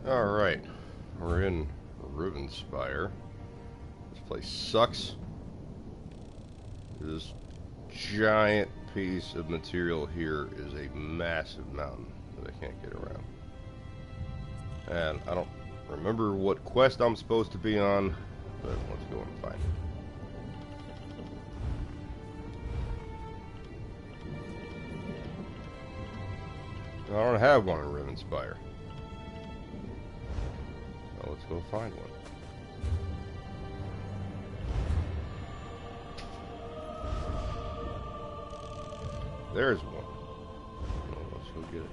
Alright, we're in Rivenspire. This place sucks. This giant piece of material here is a massive mountain that I can't get around. And I don't remember what quest I'm supposed to be on, but let's go and find it. I don't have one in Rivenspire. So let's go find one. There's one. Well, let's go get it.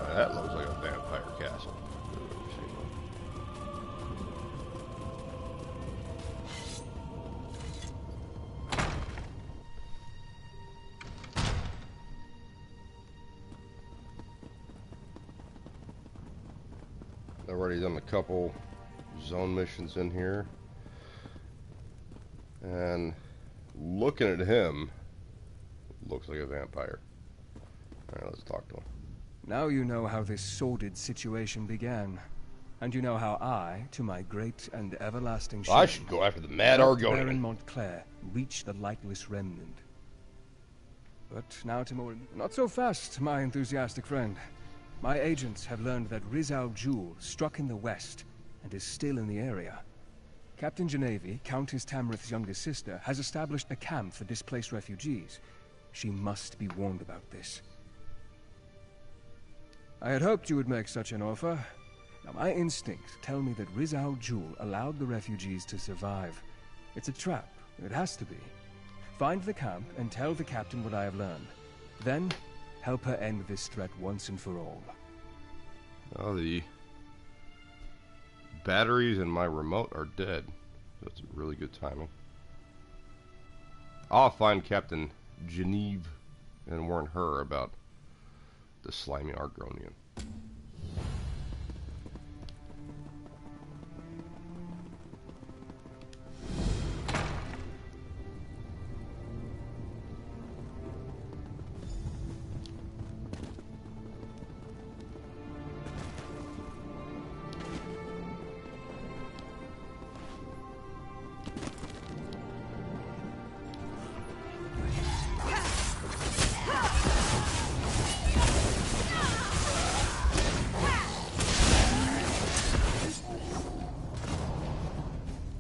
That looks like a vampire castle. I've never seen one. I've already done a couple zone missions in here, and looking at him, looks like a vampire. Alright, let's talk to him. Now you know how this sordid situation began, and you know how I, to my great and everlasting shame, I should go after the mad Argonian. Baron Montclair, reached the lightless remnant. But now to more... Not so fast, my enthusiastic friend. My agents have learned that Riz al-Jul struck in the west and is still in the area. Captain Genevieve, Countess Tamrith's younger sister, has established a camp for displaced refugees. She must be warned about this. I had hoped you would make such an offer. Now, my instincts tell me that Riz al-Jul allowed the refugees to survive. It's a trap. It has to be. Find the camp and tell the captain what I have learned. Then, help her end this threat once and for all. Oh, the batteries in my remote are dead. That's really good timing. I'll find Captain Genevieve and warn her about the slimy Argonian.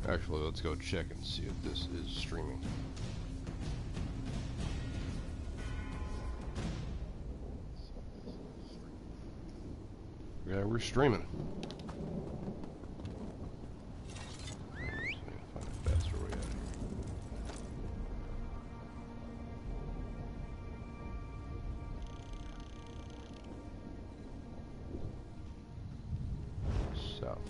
Actually, let's go check and see if this is streaming. Yeah, we're streaming. Find a faster way out of here. South.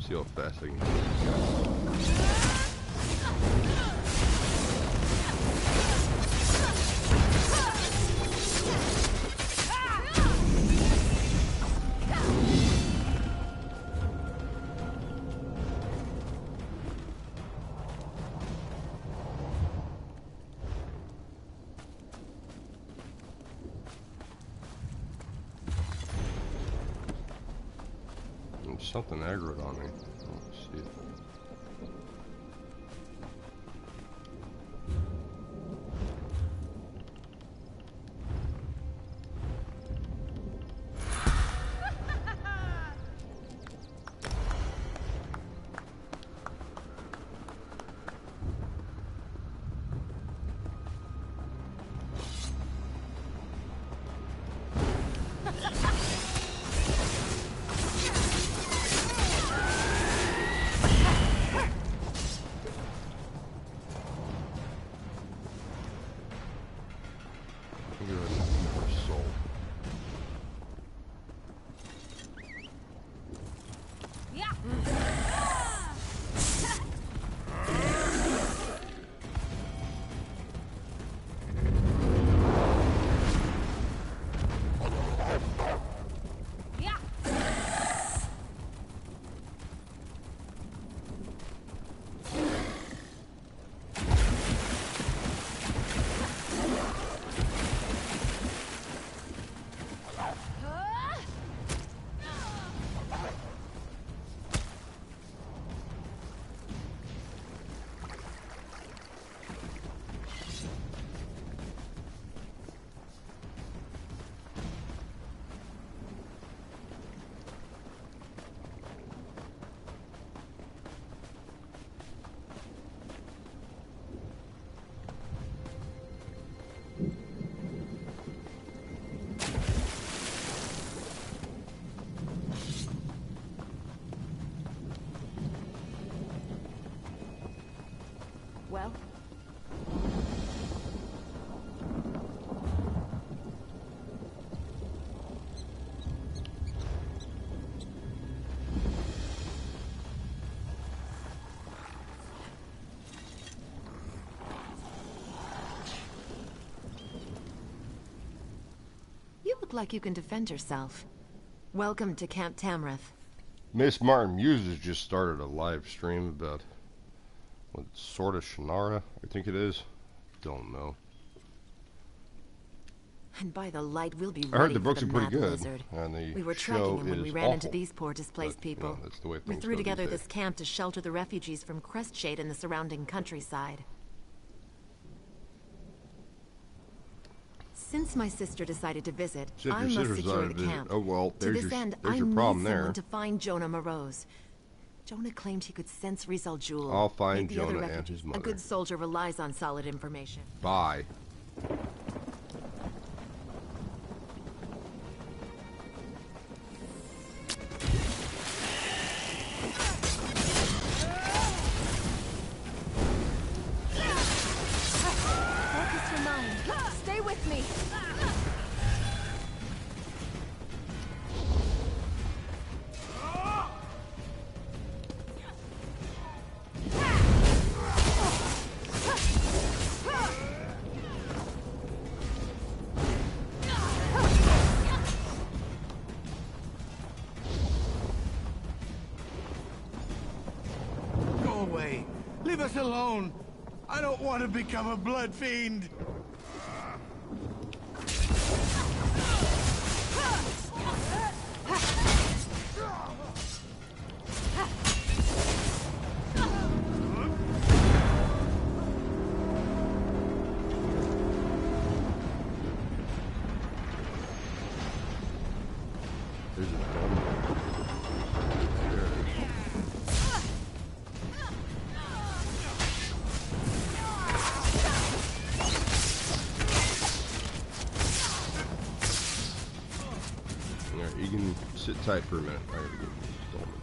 See how fast I can get these guys. Something aggroed on me. Let's see it. Well? You look like you can defend yourself. Welcome to Camp Tamrath. Miss Martin Muse has just started a live stream about what sort of Shannara, I think it is. Don't know. And by the light, we'll be I heard ready the for books the are pretty mad good, blizzard. and the We were show tracking him when we is ran into awful. these poor displaced But, you people. know, that's the way We things threw go together these this days. camp to shelter the refugees from Crestshade and the surrounding countryside. Since my sister decided to visit, Since I your must sister secure decided the to visit. camp. Oh, well, To there's this your, end, there's I your need problem someone there. to find Jonah Morose. Jonah claimed he could sense Rizal Jewel. I'll find Meet the other Jonah and refugees. his mother. A good soldier relies on solid information. Bye. Focus your mind. Stay with me. Go away. Leave us alone. I don't want to become a blood fiend. There's a gun there. There it is. Alright, you can sit tight for a minute. I gotta get this installment.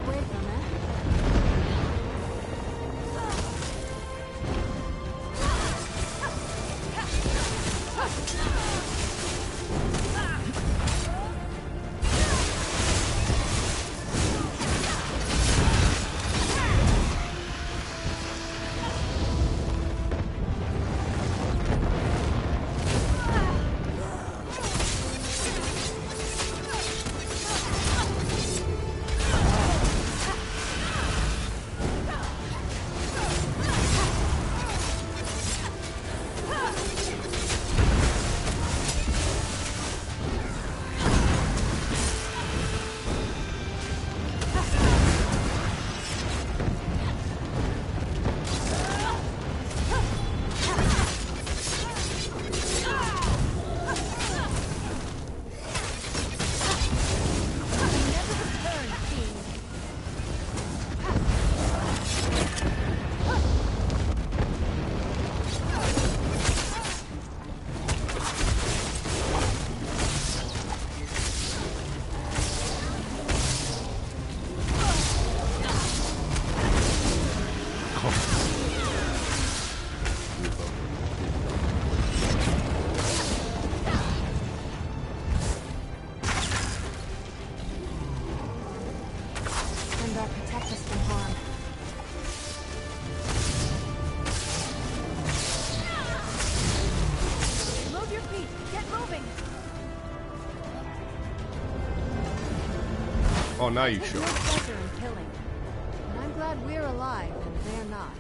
Wait a minute. Sendar, protect us from harm. Move your feet. Get moving. Oh, now you Take show. no pleasure in killing. And I'm glad we're alive and they're not.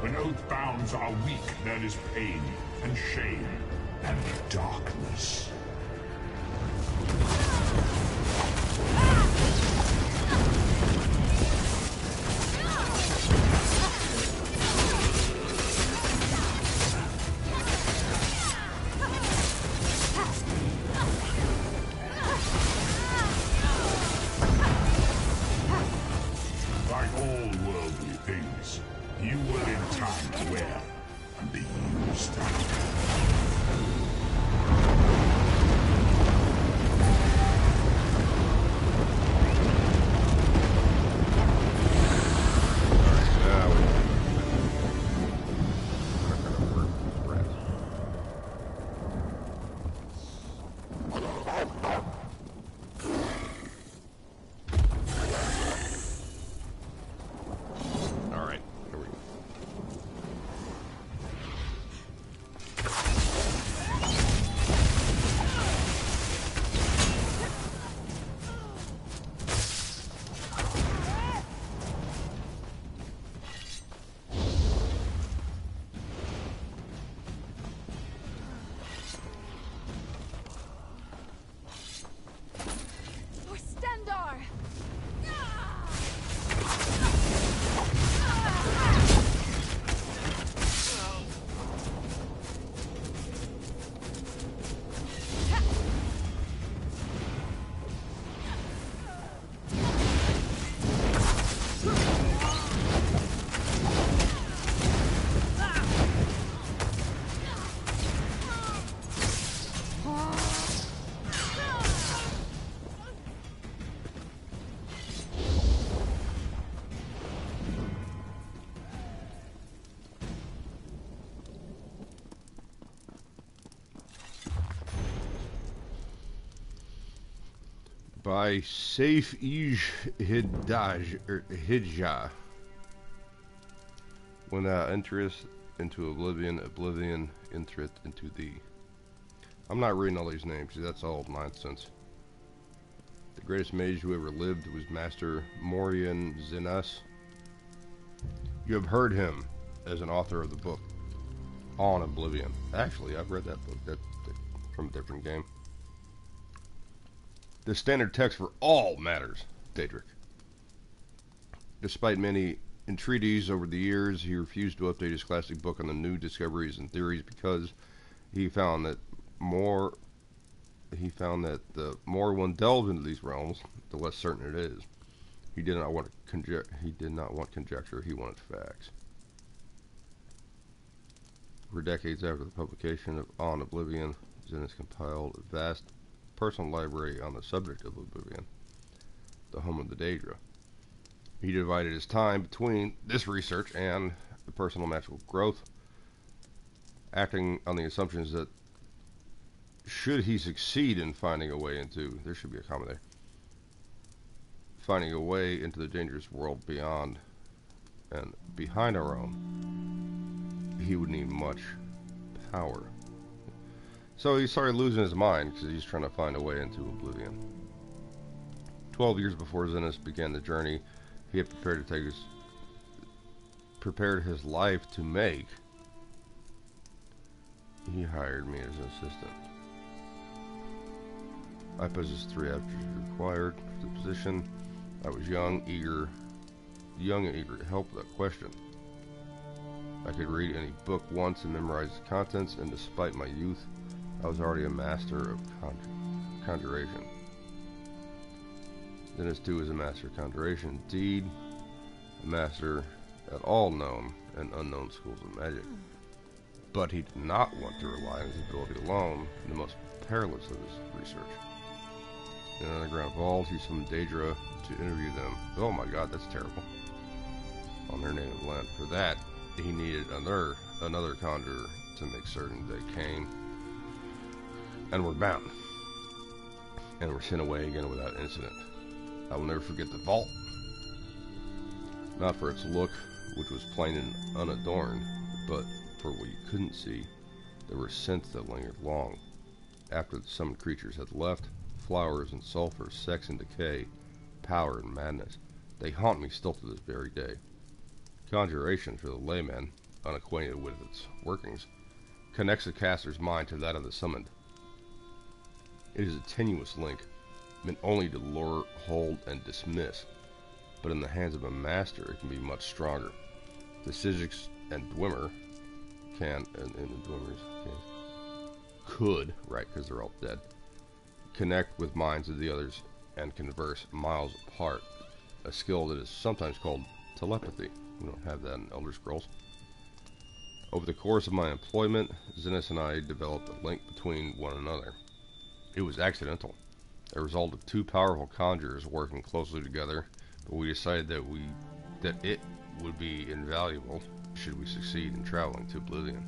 When oath-bounds are weak, there is pain, and shame, and darkness. all worldly things. You were in times where and be used. By Saif Hidja. When thou enterest into oblivion, oblivion entereth into thee. I'm not reading all these names, because that's all nonsense. The greatest mage who ever lived was Master Morian Zenas. You have heard him as an author of the book On Oblivion. Actually, I've read that book. That's from a different game. The standard text for all matters, Daedric. Despite many entreaties over the years, he refused to update his classic book on the new discoveries and theories because he found that the more one delved into these realms, the less certain it is. He did not want conjecture, he wanted facts. For decades after the publication of On Oblivion, Zenas compiled a vast personal library on the subject of Oblivion, the home of the Daedra. He divided his time between this research and the personal magical growth, acting on the assumptions that should he succeed in finding a way into, there should be a comma there, finding a way into the dangerous world beyond and behind our own, he would need much power. So he started losing his mind because he's trying to find a way into Oblivion. 12 years before Zenas began the journey he had prepared his life to make, he hired me as an assistant. I possessed 3 attributes required for the position. I was young and eager to help without question. I could read any book once and memorize its contents, and despite my youth, I was already a master of conjuration. Zenas too is a master of conjuration, indeed, a master at all known and unknown schools of magic. But he did not want to rely on his ability alone in the most perilous of his research. In an underground vault, he summoned Daedra to interview them. Oh my god, that's terrible. On their native land. For that, he needed another conjurer to make certain they came and were bound, and were sent away again without incident. I will never forget the vault, not for its look, which was plain and unadorned, but for what you couldn't see. There were scents that lingered long after the summoned creatures had left. Flowers and sulfur, sex and decay, power and madness. They haunt me still to this very day. Conjuration, for the layman, unacquainted with its workings, connects the caster's mind to that of the summoned. It is a tenuous link, meant only to lure, hold, and dismiss, but in the hands of a master it can be much stronger. The Sijiks and Dwemer can, and the Dwemer's could, right, because they're all dead, connect with minds of the others and converse miles apart, a skill that is sometimes called telepathy. We don't have that in Elder Scrolls. Over the course of my employment, Zenith and I developed a link between one another. It was accidental, a result of two powerful conjurers working closely together, but we decided that it would be invaluable should we succeed in traveling to Oblivion.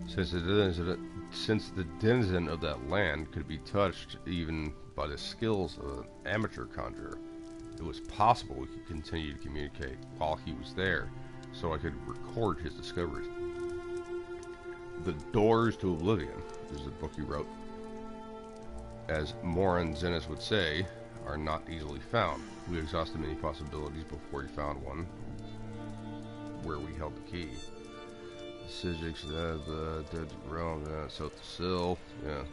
Since the denizen of that land could be touched even by the skills of an amateur conjurer, it was possible we could continue to communicate while he was there, so I could record his discoveries. The Doors to Oblivion is the book he wrote. As Morin Zenith would say, are not easily found. We exhausted many possibilities before he found one where we held the key. The Sigix, the dead realm, so the Sylph, yeah,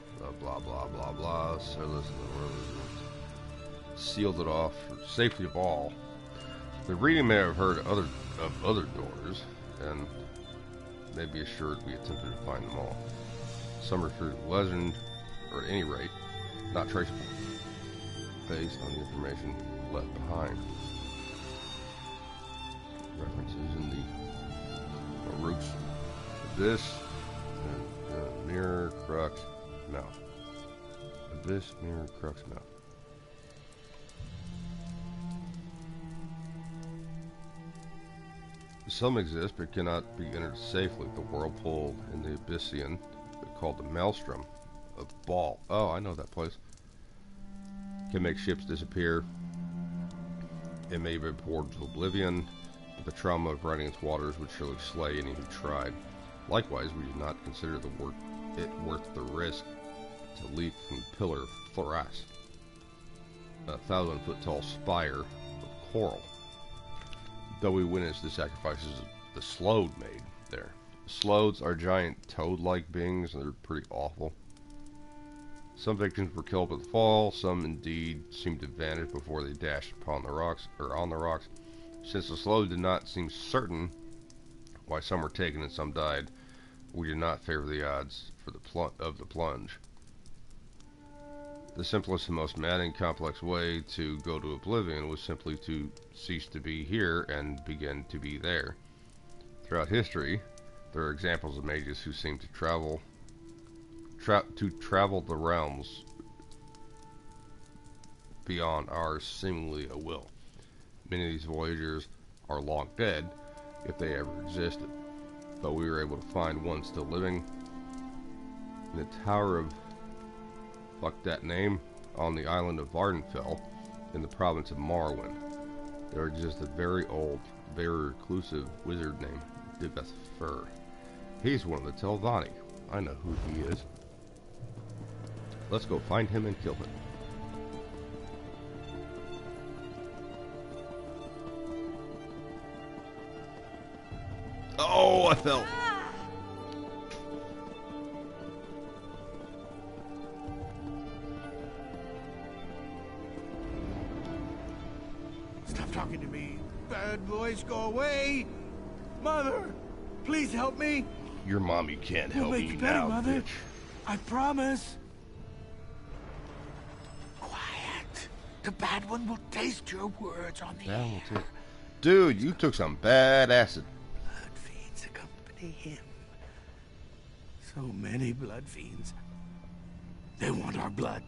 blah blah blah blah. So this sealed it off for safety of all. The reading may have heard of other doors, and may be assured we attempted to find them all. Some refer to legend, or at any rate, not traceable, based on the information left behind. References in the roots. This, mirror, crux, mouth. This, mirror, crux, mouth. Some exist but cannot be entered safely. The whirlpool in the Abyssian, called the Maelstrom of Ball. Oh, I know that place. Can make ships disappear. It may be poured to oblivion, but the trauma of riding its waters would surely slay any who tried. Likewise, we did not consider it worth the risk to leap from the pillar of Thoras, a 1,000-foot-tall spire of coral. Though we witnessed the sacrifices the Sload made there. Sloads are giant toad-like beings, and they're pretty awful. Some victims were killed by the fall, some indeed seemed to vanish before they dashed upon the rocks, or on the rocks. Since the Sload did not seem certain why some were taken and some died, we did not favor the odds for the plunge. The simplest and most mad and complex way to go to oblivion was simply to cease to be here and begin to be there. Throughout history, there are examples of mages who seem to travel the realms beyond ours seemingly at will. Many of these voyagers are long dead, if they ever existed, but we were able to find one still living in the Tower of fuck that name on the island of Vardenfell in the province of Morrowind. There exists a very old, very reclusive wizard named Rivenspire. He's one of the Telvanni. I know who he is. Let's go find him and kill him. Oh, I fell. Stop talking to me. Bad boys, go away. Mother, please help me. Your mommy can't help We'll you make you better, now, Mother. bitch. I promise. Quiet. The bad one will taste your words on the air. Dude, you took some bad acid. Blood fiends accompany him. So many blood fiends. They want our blood.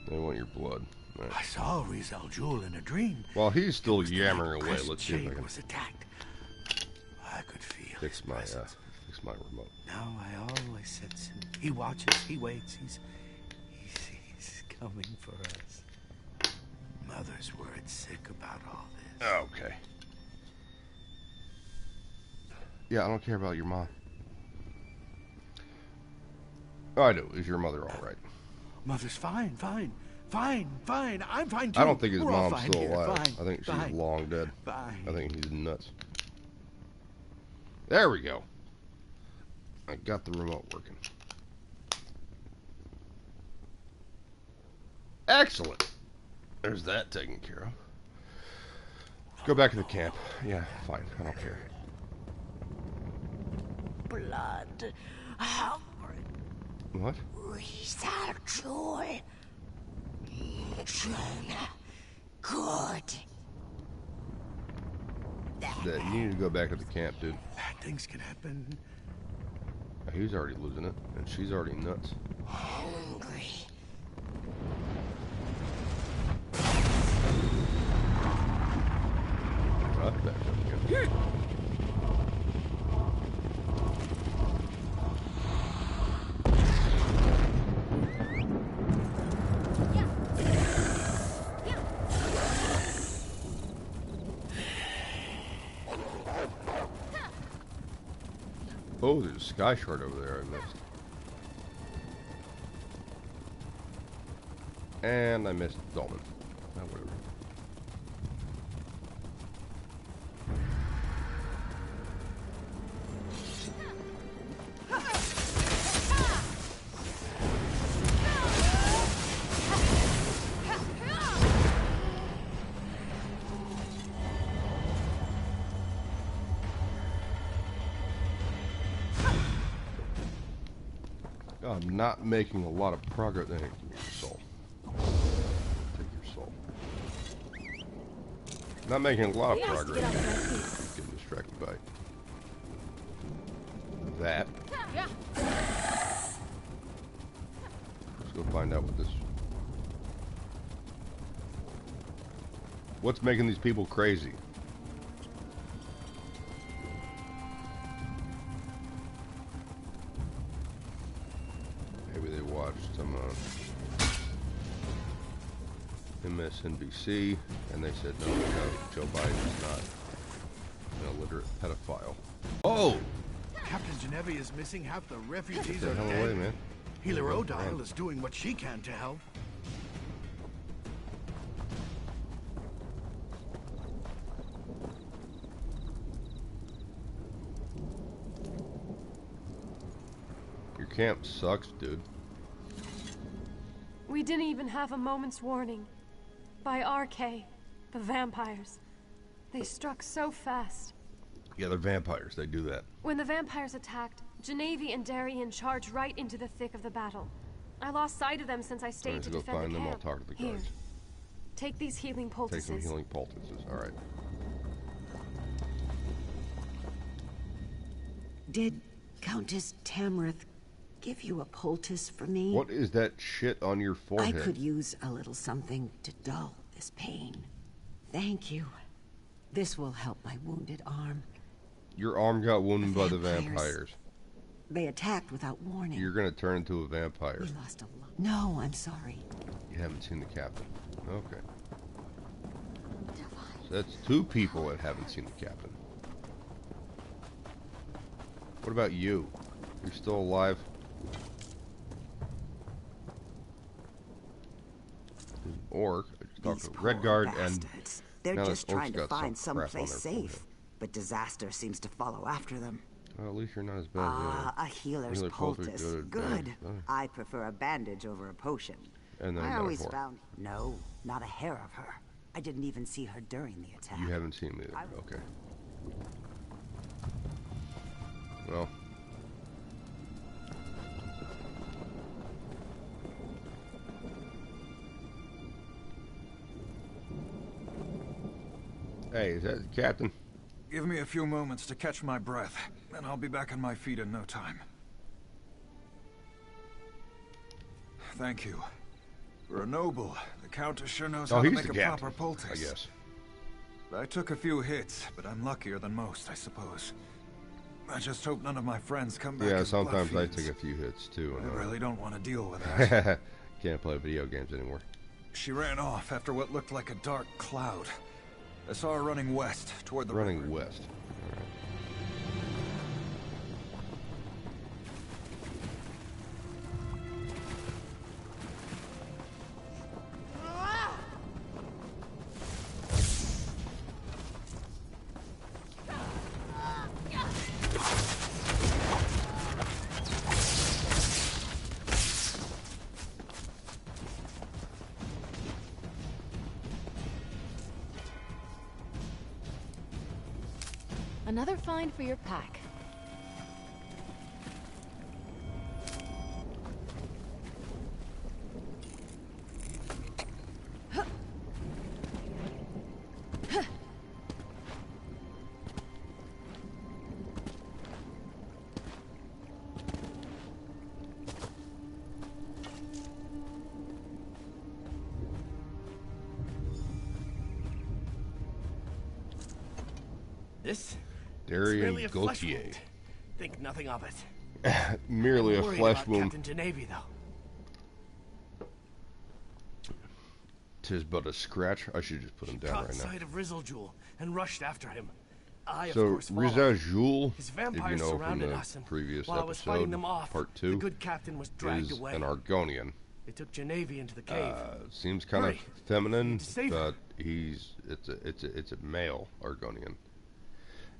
They want your blood. Right. I saw Riz Al Jul in a dream. While he's still yammering away, Crest let's see if I Jade can was attacked. I could feel fix his my presence. fix my remote. Now I always sense him. He watches, he waits, he's coming for us. Mother's worried sick about all this. Okay. Yeah, I don't care about your mom. Oh, I do. Is your mother all right? Mother's fine. I'm fine too. I don't think his We're all mom's fine still here. alive. Fine, I think she's fine, long dead. Fine. I think he's nuts. There we go. I got the remote working. Excellent. There's that taken care of. Go back to the camp. Yeah, fine. I don't care. Blood. Hungry. What? Riz Al Jul. Jonah. Good. that. You need to go back to the camp, dude. Bad things can happen. He's already losing it, and she's already nuts. Hungry. Right back up again. Oh, there's a sky shard over there I missed. And I missed Dolman. Oh, whatever. I'm not making a lot of progress. Hey, give me your soul. Take your soul. Not making a lot of progress. Getting distracted by that. Let's go find out what this. What's making these people crazy? Some MSNBC, and they said no, Joe Biden is not an illiterate pedophile. Oh! Captain Genevieve is missing half the refugees Get are the hell dead. away, man. Healer Odile is doing what she can to help. Your camp sucks, dude. We didn't even have a moment's warning. By RK, the vampires. They struck so fast. Yeah, they're vampires. They do that. When the vampires attacked, Genevieve and Darien charged right into the thick of the battle. I lost sight of them since I stayed to Let's go defend find the them. camp. I'll talk to the Here, guards. take these healing Take poultices. some healing poultices. All right. Did Countess Tamrith give you a poultice for me? What is that shit on your I forehead? could use a little something to dull this pain. Thank you. This will help my wounded arm. Your arm got wounded by the Vampires. vampires. They attacked without warning. You're gonna turn into a vampire. We lost a lot. No, I'm sorry. You haven't seen the captain. Okay. So that's two people that haven't seen the captain. What about you? You're still alive? There's an orc. I just talked These to poor Redguard and bastards. They're now just this orc's trying to got find some crap on someplace their safe. forehead. But disaster seems to follow after them. Well, at least you're not as bad Ah, a healer's Healer poultice, poultice. good. Good. I prefer a bandage over a potion. And then I always metaphor. found... No, not a hair of her. I didn't even see her during the attack. You haven't seen me. Okay. Well. Hey, is that the captain? Give me a few moments to catch my breath, and I'll be back on my feet in no time. Thank you. For a noble, the Countess sure knows how to he's make the a captain, proper poultice. I guess. I took a few hits, but I'm luckier than most, I suppose. I just hope none of my friends come back Yeah, as sometimes I blood take fiends. a few hits too. I And, really don't want to deal with that. can't play video games anymore. She ran off after what looked like a dark cloud. I saw her running west, toward the Running river. west. All right. Another find for your pack. This? Darien Merely a flesh Gautier. wound. Think nothing of it. Merely a Worried flesh about wound. Captain Genevi, though. 'Tis but a scratch. I should just put him down Caught right now. sight of Rizzle and rushed after him. I, of So, course, followed. Rizajul, His if vampires you know from surrounded the us, and previous while I was fighting episode, them off, part the 2, good captain was dragged is away. an Argonian. They took Genevi into the cave. Seems kind of Hurry. feminine, To save but it's a male Argonian,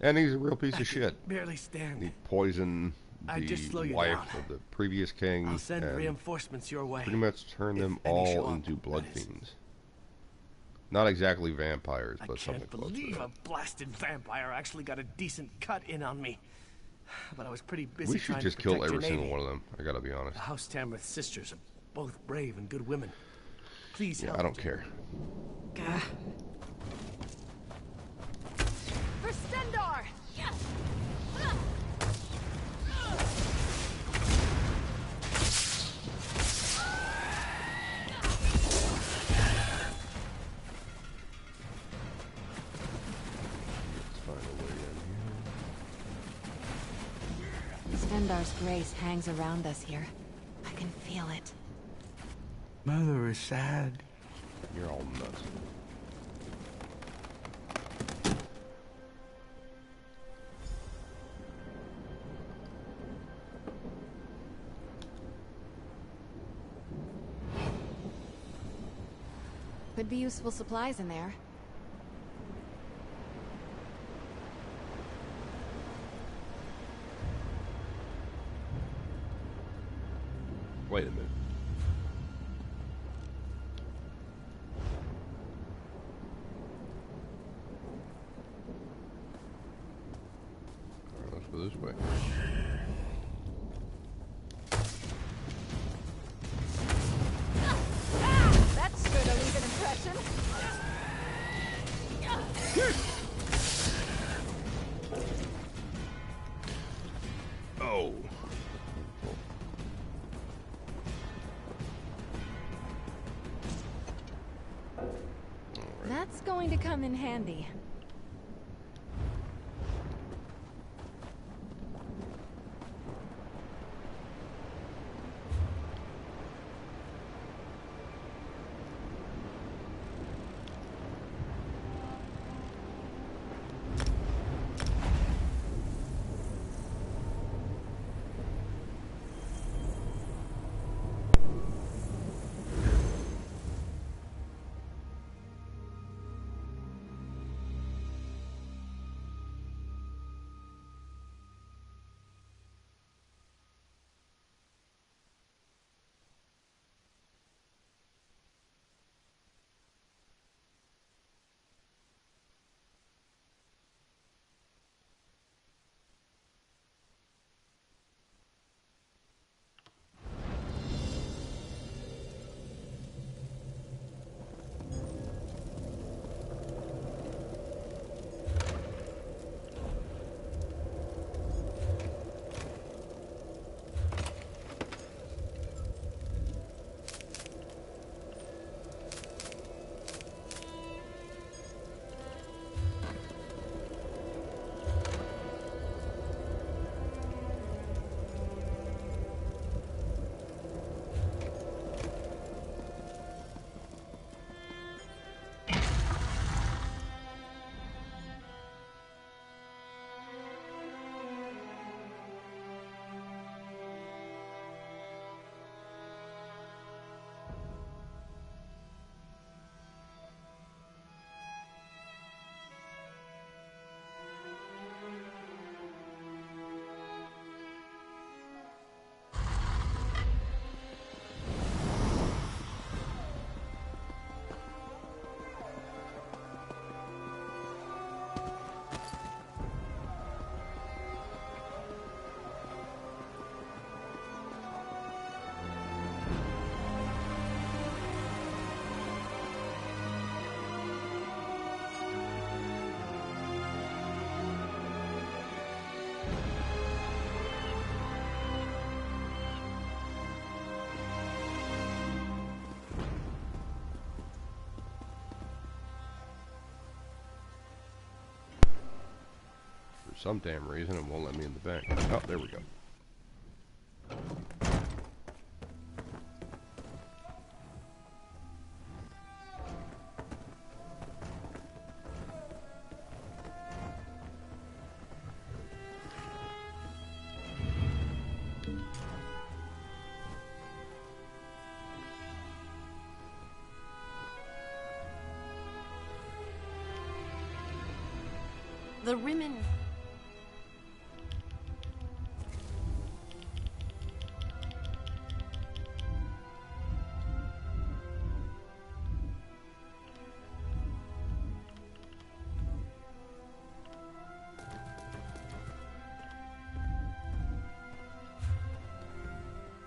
and he's a real piece of shit. Barely stand. He poisoned I'd just slow the you wife down. of the previous king, I'll send and reinforcements your way. pretty much turned them If any show all up, into blood that is. fiends. Not exactly vampires, I but something can't close to believe that. a blasted vampire actually got a decent cut in on me. But I was pretty busy We should trying just to kill protect every single Genevi. one of them. I gotta be honest. The House Tamrith sisters are both brave and good women. Please Yeah, help. I don't care. For Stendar! Let's find a way in here. Stendar's grace hangs around us here. I can feel it. Mother is sad. You're all nuts. Could be useful supplies in there. Wait a minute. Alright, let's go this way. That's sure to leave an impression. Oh. That's going to come in handy. some damn reason it won't let me in the bank. Oh, there we go. The Runnin.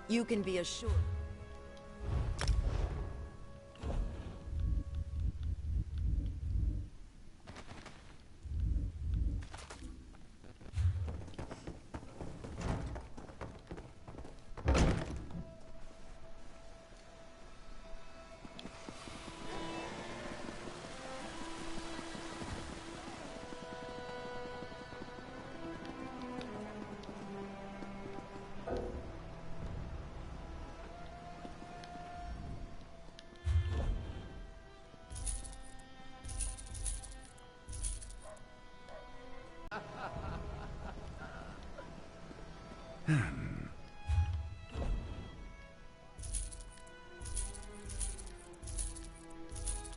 You can be assured.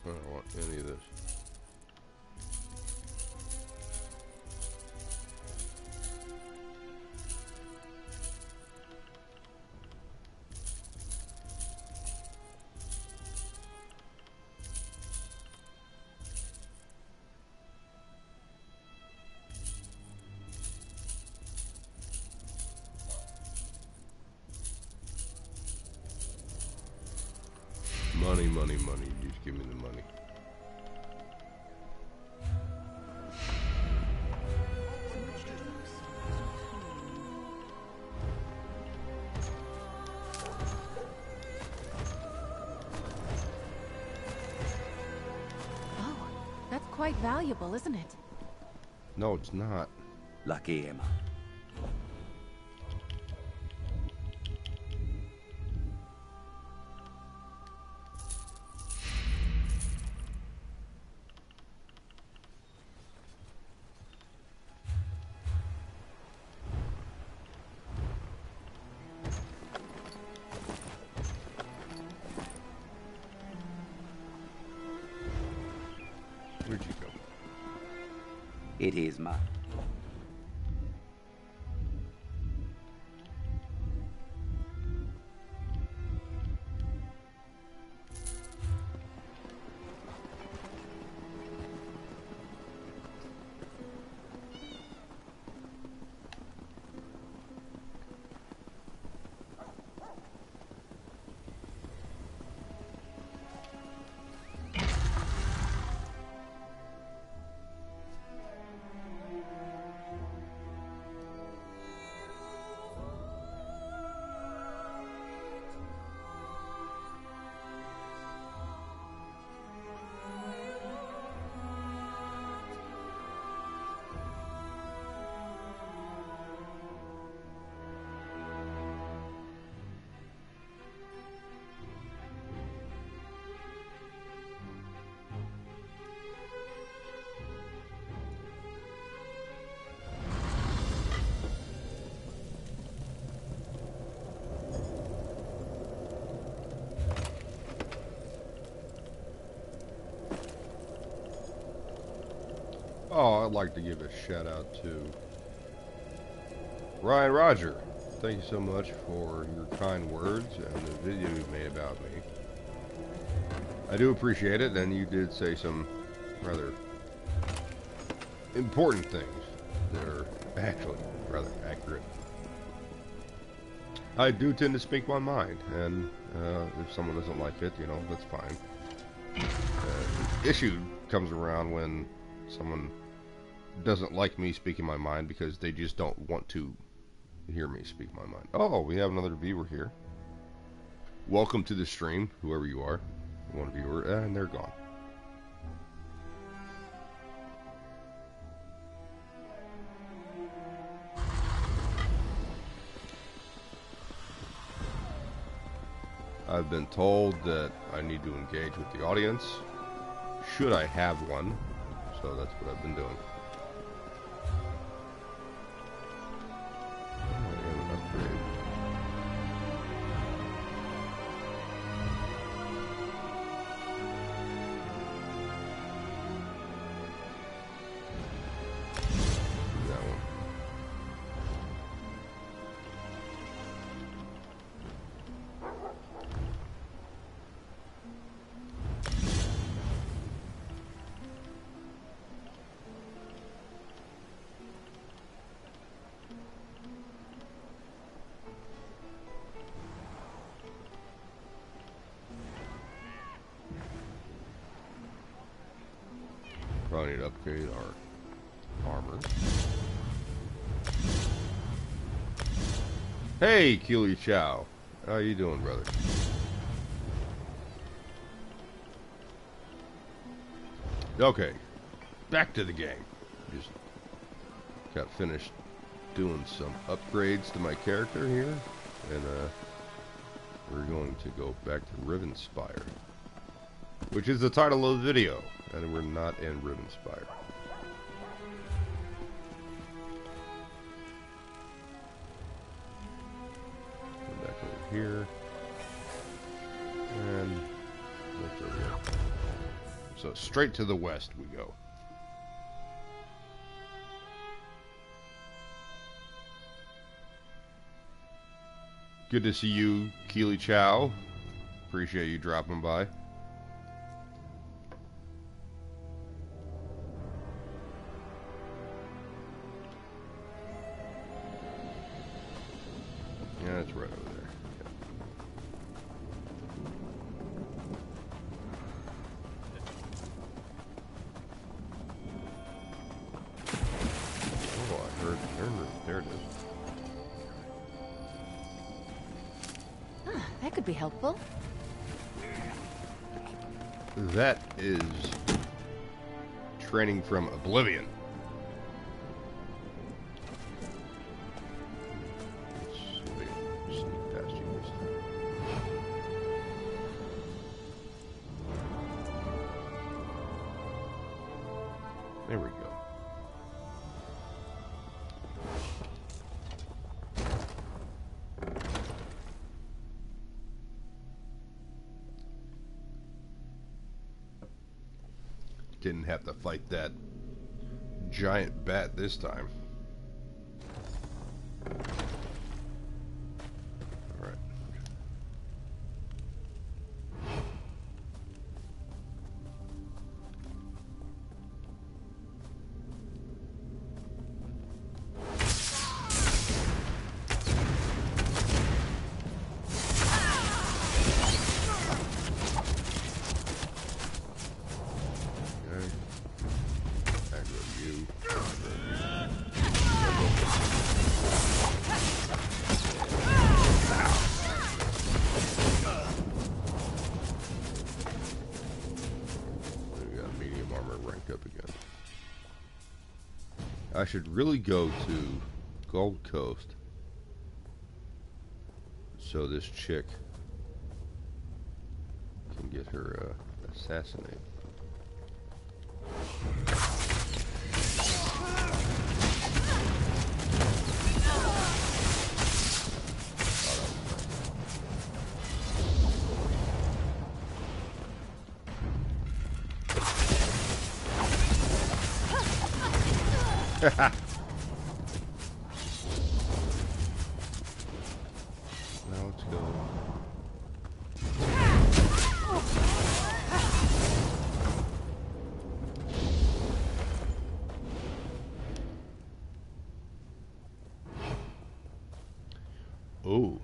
I don't want any of this. Money, money, money. Just give me the money. Oh, that's quite valuable, isn't it? No, it's not. Lucky him. Where'd you go? It is mine. Oh, I'd like to give a shout out to Ryan Roger. Thank you so much for your kind words and the video you made about me. I do appreciate it, and you did say some rather important things that are actually rather accurate. I do tend to speak my mind, and if someone doesn't like it, you know, that's fine. The issue comes around when someone doesn't like me speaking my mind because they just don't want to hear me speak my mind. Oh, we have another viewer here. Welcome to the stream, whoever you are. One viewer, and they're gone. I've been told that I need to engage with the audience, should I have one, so that's what I've been doing. And upgrade. That one. Probably need to upgrade our armor. Hey, Keely Chow. How you doing, brother? Okay, back to the game. Just got finished doing some upgrades to my character here, and we're going to go back to Rivenspire, which is the title of the video, and we're not in Rivenspire. Go back over here, and what's over here? So straight to the west we go. Good to see you, Keely Chow. Appreciate you dropping by. Yeah, it's right over there. Oh, I heard there it is. That could be helpful. That is training from Oblivion. Let's sneak past you this time. There we go. Didn't have to fight that giant bat this time. Alright. I should really go to Gold Coast so this chick can get her assassinated. Now let's go. Oh.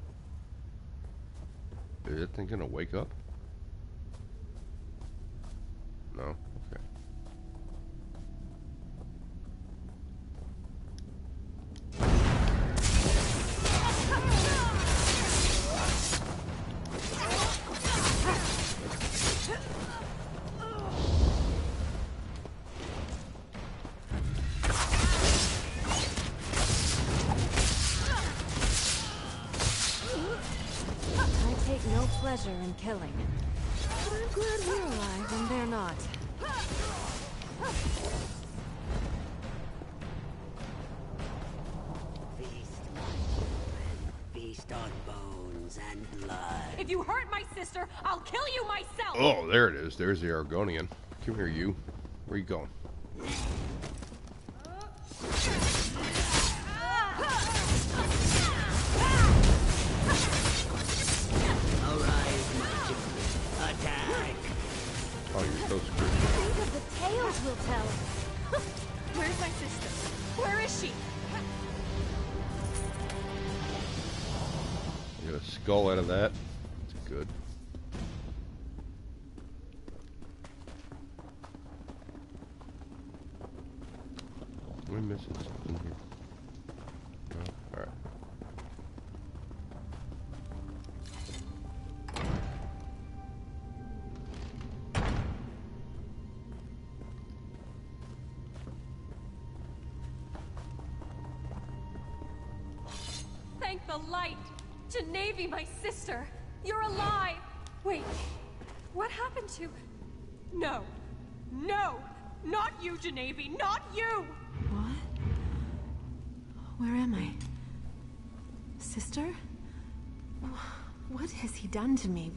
Is that thing gonna wake up? No? Okay. pleasure in killing. But I'm glad we're alive and they're not. Feast on bones and blood. If you hurt my sister, I'll kill you myself! Oh, there it is. There's the Argonian. Come here, you. Where you going? Attack! Oh, you're so screwed. Think of the tales we'll tell. Where's my sister? Where is she? You got a skull out of that. That's good. Am I missing something here? No? Alright. Thank the light! Genevieve, my sister! You're alive! Wait, what happened to... No! No! Not you, Genevieve! Not you! What? Where am I? Sister? What has he done to me?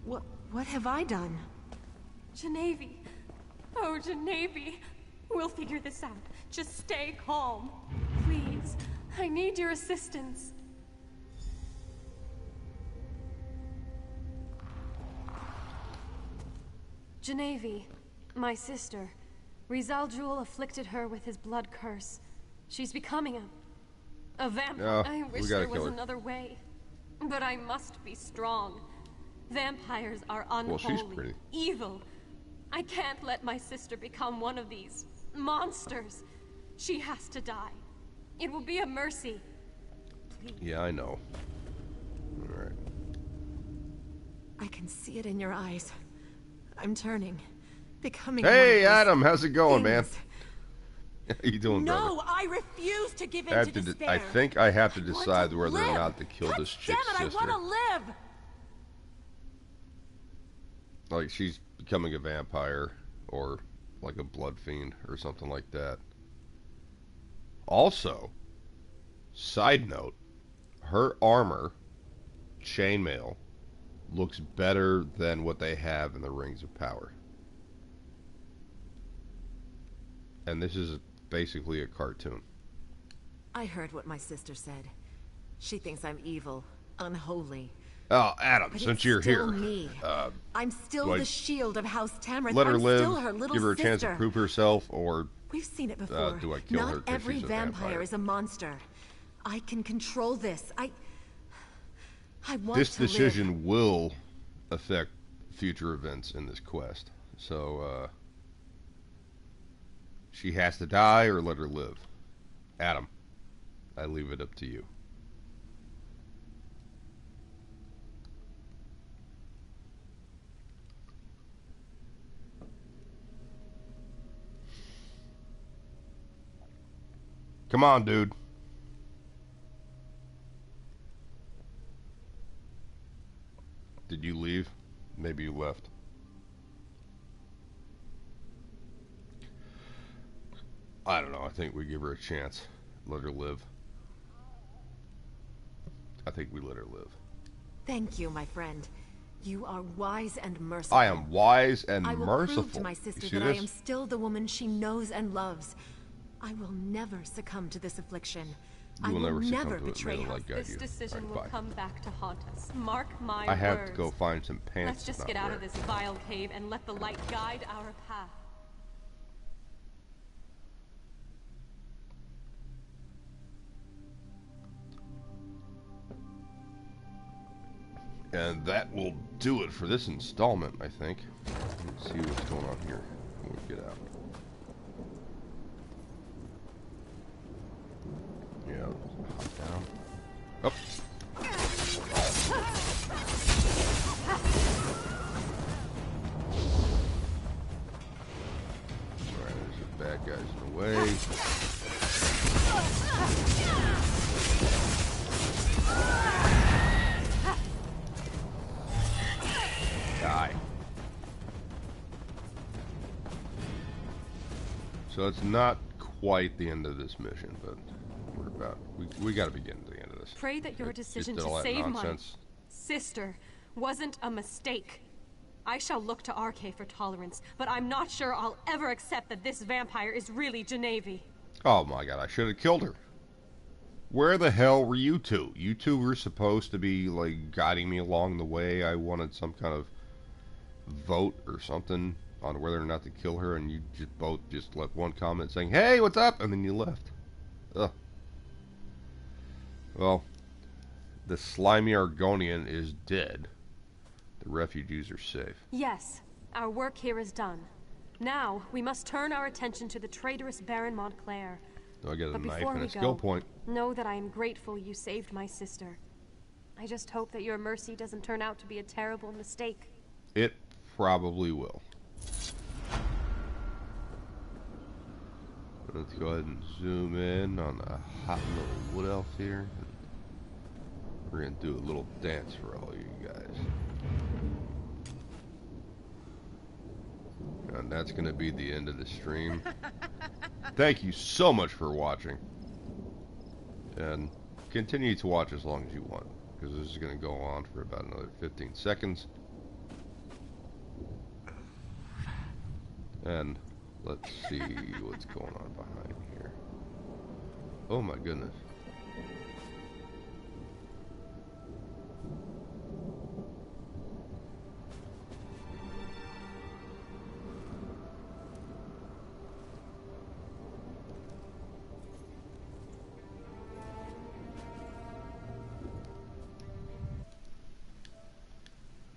What have I done? Genevieve! Oh, Genevieve! We'll figure this out. Just stay calm. Please, I need your assistance. Genevieve, my sister. Rizal afflicted her with his blood curse. She's becoming a vampire. Yeah, I we wish gotta there was kill her. another way. But I must be strong. Vampires are unholy, Well, she's pretty. evil. I can't let my sister become one of these monsters. She has to die. It will be a mercy. Please. Yeah, I know. Alright. I can see it in your eyes. I'm turning. Becoming Hey, one of Adam, how's it going, man? things. How you doing, brother? No, I refuse to give in I to have to despair. I think I have to I want decide to whether or live. not to kill God this damn chick's it, sister. I want to live. Like she's becoming a vampire or like a blood fiend or something like that. Also, side note, her armor, chainmail, looks better than what they have in the Rings of Power. And this is basically a cartoon. I heard what my sister said. She thinks I'm evil, unholy. Oh, Adam, But since it's you're still here, me. I'm still do I the shield of House Tamrith. let her I'm live, still her little give her a chance to sister. prove herself, or We've seen it before. do I kill Not her 'cause every she's a vampire vampire? is a monster. I can control this. I want this to live. decision will affect future events in this quest. So, she has to die or let her live. Adam, I leave it up to you. Come on, dude. Did you leave? Maybe you left. I don't know. I think we give her a chance. Let her live. I think we let her live. Thank you, my friend. You are wise and merciful. I am wise and I will merciful. prove to my You sister see that I this? am still the woman she knows and loves. I will never succumb to this affliction. You will I will never succumb never to it. betray May the her. light guide This you. decision Alright, will bye. come back to haunt us. Mark my I have words. to go find some pants. Let's just to get not out of wear. this vile cave and let the light guide our path. And that will do it for this installment, I think. Let's see what's going on here when we get out. Yeah, hop down. Up. Alright, there's the bad guys in the way. So it's not quite the end of this mission, but we're about... We gotta be getting to the end of this. Pray that your decision Just did all to that save nonsense. my sister wasn't a mistake. I shall look to RK for tolerance, but I'm not sure I'll ever accept that this vampire is really Genevieve. Oh my god, I should have killed her. Where the hell were you two? You two were supposed to be, like, guiding me along the way. I wanted some kind of vote or something on whether or not to kill her, and you just both just left one comment saying, "Hey, what's up?" and then you left. Ugh. Well, the slimy Argonian is dead. The refugees are safe. Yes, our work here is done. Now, we must turn our attention to the traitorous Baron Montclair. So I got a But knife before and we a skill go, point. know that I am grateful you saved my sister. I just hope that your mercy doesn't turn out to be a terrible mistake. It probably will. Let's go ahead and zoom in on a hot little wood elf here. We're going to do a little dance for all you guys. And that's going to be the end of the stream. Thank you so much for watching. And continue to watch as long as you want, because this is going to go on for about another 15 seconds. And let's see what's going on behind here. Oh my goodness.